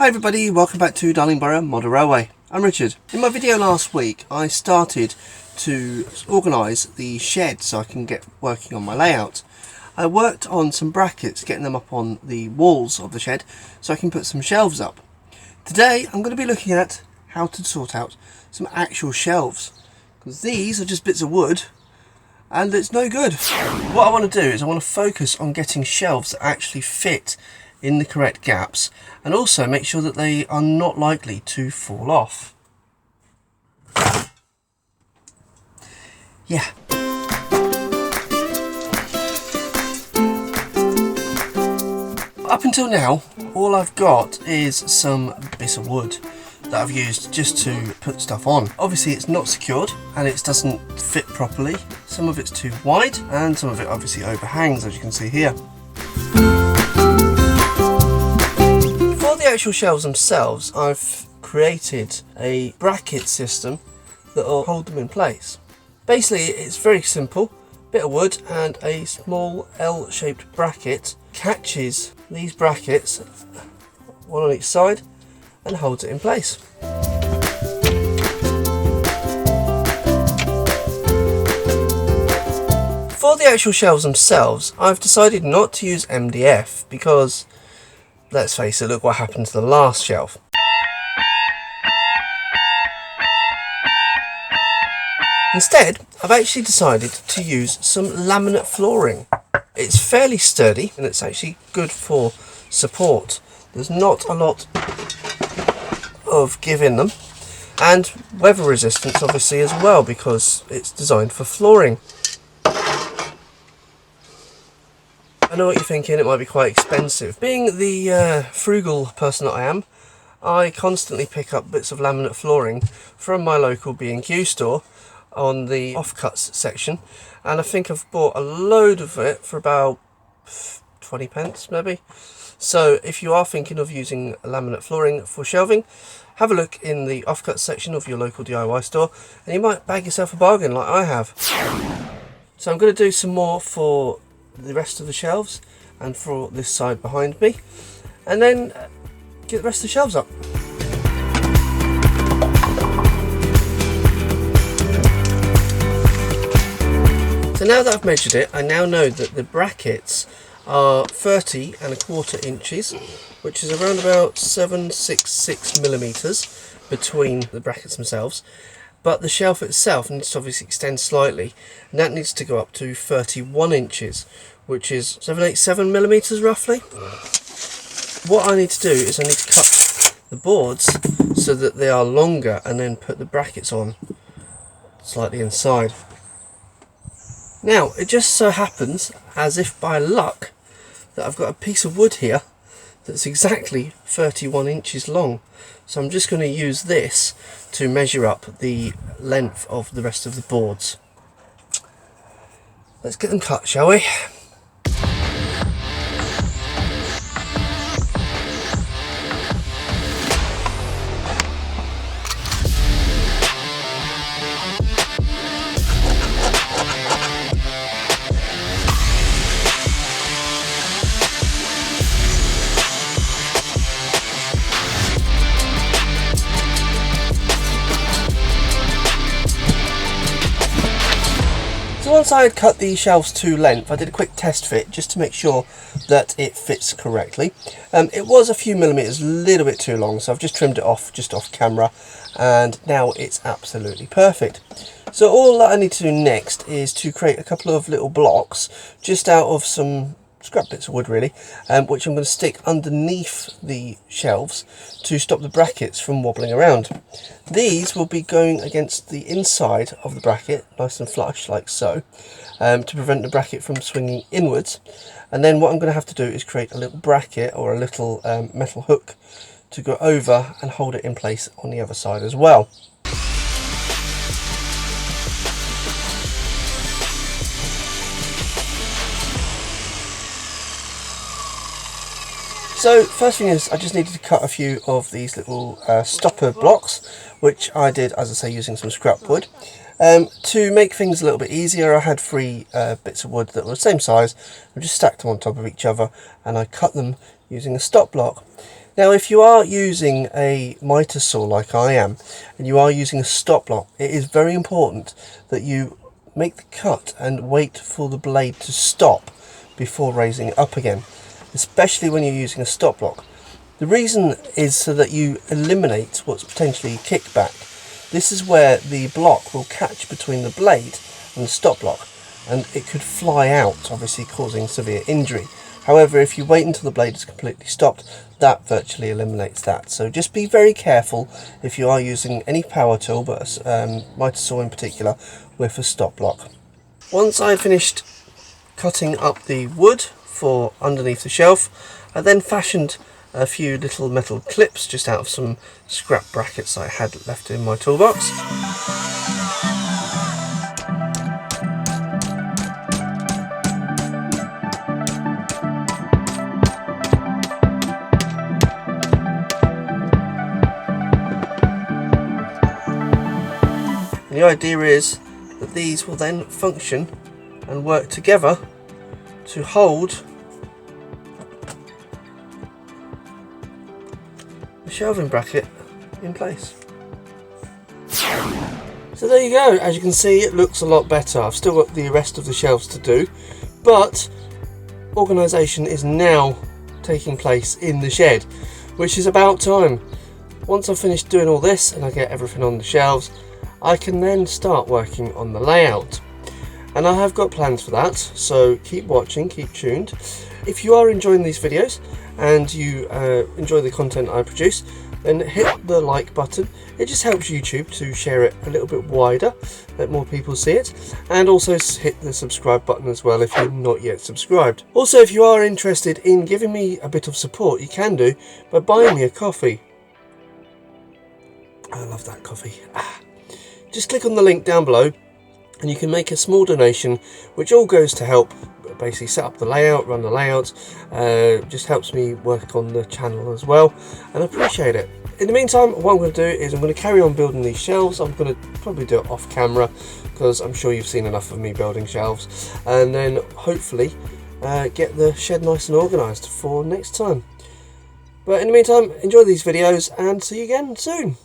Hi everybody, welcome back to Darlingbrough Model Railway. I'm Richard. In my video last week I started to organise the shed so I can get working on my layout. I worked on some brackets, getting them up on the walls of the shed so I can put some shelves up. Today I'm going to be looking at how to sort out some actual shelves, because these are just bits of wood and it's no good. What I want to do is I want to focus on getting shelves that actually fit in the correct gaps and also make sure that they are not likely to fall off. Yeah. Up until now, all I've got is some bits of wood that I've used just to put stuff on. Obviously it's not secured and it doesn't fit properly. Some of it's too wide and some of it obviously overhangs, as you can see here. For the actual shelves themselves, I've created a bracket system that will hold them in place. Basically it's very simple. Bit of wood and a small L-shaped bracket catches these brackets, one on each side, and holds it in place. For the actual shelves themselves, I've decided not to use MDF because, let's face it, look what happened to the last shelf. Instead, I've actually decided to use some laminate flooring. It's fairly sturdy and it's actually good for support. There's not a lot of give in them, and weather resistance obviously as well because it's designed for flooring. I know what you're thinking, it might be quite expensive. Being the frugal person that I am, I constantly pick up bits of laminate flooring from my local B&Q store on the offcuts section, and I think I've bought a load of it for about 20 pence maybe. So if you are thinking of using laminate flooring for shelving, have a look in the offcuts section of your local DIY store and you might bag yourself a bargain like I have. So I'm going to do some more for the rest of the shelves and for this side behind me, and then get the rest of the shelves up. So now that I've measured it, I now know that the brackets are 30¼ inches, which is around about 766 millimeters between the brackets themselves. But the shelf itself needs to obviously extend slightly, and that needs to go up to 31 inches, which is 787 millimeters roughly. What I need to do is I need to cut the boards so that they are longer and then put the brackets on slightly inside. Now, it just so happens, as if by luck, that I've got a piece of wood here that's exactly 31 inches long. So I'm just going to use this to measure up the length of the rest of the boards. Let's get them cut, shall we? Once I had cut the shelves to length, I did a quick test fit just to make sure that it fits correctly. It was a few millimeters, a little bit too long, so I've just trimmed it off, just off camera, and now it's absolutely perfect. So all that I need to do next is to create a couple of little blocks just out of some scrap bits of wood really, which I'm going to stick underneath the shelves to stop the brackets from wobbling around. These will be going against the inside of the bracket, nice and flush like so, to prevent the bracket from swinging inwards. And then what I'm going to have to do is create a little bracket or a little metal hook to go over and hold it in place on the other side as well. So first thing is I just needed to cut a few of these little stopper blocks, which I did, as I say, using some scrap wood. To make things a little bit easier, I had three bits of wood that were the same size. I just stacked them on top of each other and I cut them using a stop block. Now if you are using a miter saw like I am, and you are using a stop block, it is very important that you make the cut and wait for the blade to stop before raising it up again, especially when you're using a stop block. The reason is so that you eliminate what's potentially kickback. This is where the block will catch between the blade and the stop block, and it could fly out, obviously causing severe injury. However, if you wait until the blade is completely stopped, that virtually eliminates that. So just be very careful if you are using any power tool, but miter saw in particular, with a stop block. Once I finished cutting up the wood for underneath the shelf, I then fashioned a few little metal clips just out of some scrap brackets I had left in my toolbox. And the idea is that these will then function and work together to hold the shelving bracket in place. So there you go. As you can see, it looks a lot better. I've still got the rest of the shelves to do, but organisation is now taking place in the shed, which is about time. Once I've finished doing all this and I get everything on the shelves, I can then start working on the layout. And I have got plans for that, so keep watching, keep tuned. If you are enjoying these videos and you enjoy the content I produce, then hit the like button. It just helps YouTube to share it a little bit wider, let more people see it, and also hit the subscribe button as well if you're not yet subscribed. Also, if you are interested in giving me a bit of support, you can do by buying me a coffee. I love that coffee. Just click on the link down below and you can make a small donation, which all goes to help basically set up the layout, run the layout, just helps me work on the channel as well, and I appreciate it. In the meantime, what I'm going to do is I'm going to carry on building these shelves. I'm going to probably do it off camera because I'm sure you've seen enough of me building shelves, and then hopefully get the shed nice and organised for next time. But in the meantime, enjoy these videos and see you again soon.